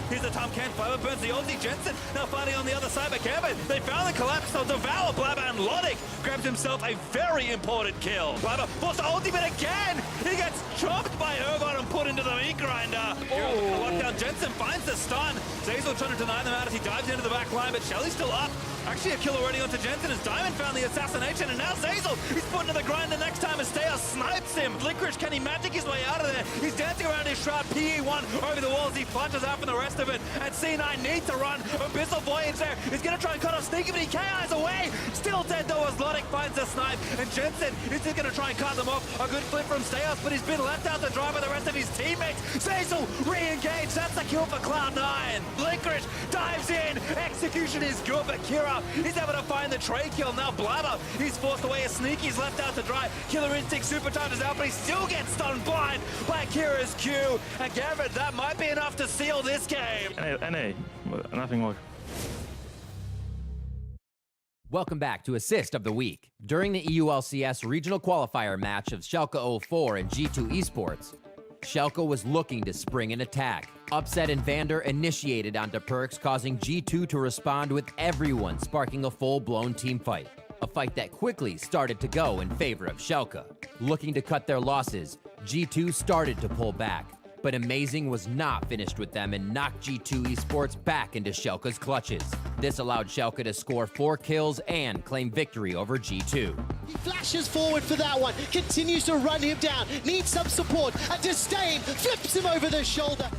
Here's the Tahm Kench, Blabber burns the Aussie Jensen, now fighting on the other side, but Gambit, they found the collapse, they'll devour Blabber, and Lodic grabs himself a very important kill. Blabber forced to ultimate again! He gets chopped by Urgot and put into the meat grinder. Lockdown, Jensen finds the stun. Zeyzal trying to deny them out as he dives into the back line, but Shelly's still up. Actually, a kill already onto Jensen as Diamond found the assassination, and now Zeyzal, he's put into the grinder next time as Steyer snipes him. Licorice, can he magic his way out of there? He's dancing around his shroud, PE1 over the walls, he punches out from the rest of it, and C9 needs to run. Abyssal Voyage there, he's gonna try and cut off Sneaky, but he KI's away. Still dead though as Lodic finds a snipe, and Jensen is just gonna try and cut them off. A good flip from Steyer, but he's been left out to dry by the rest of his teammates. Zeyzal re-engaged, that's the kill for Cloud9. Licorice dives in, execution is good, but Kira, he's able to find the trade kill. Now Blabber, he's forced away as Sneaky's left out to dry. Killer Instinct supercharges out, but he still gets stunned blind by Kira's Q. And Gambit, that might be enough to seal this game. NA, nothing more. Welcome back to Assist of the Week. During the EULCS regional qualifier match of Schalke 04 and G2 Esports, Schalke was looking to spring an attack. Upset and Vander initiated onto Perks, causing G2 to respond with everyone sparking a full-blown team fight. A fight that quickly started to go in favor of Schalke. Looking to cut their losses, G2 started to pull back, but Amazing was not finished with them and knocked G2 Esports back into Schalke's clutches. This allowed Schalke to score 4 kills and claim victory over G2. He flashes forward for that one, continues to run him down, needs some support, and Disdain flips him over the shoulder.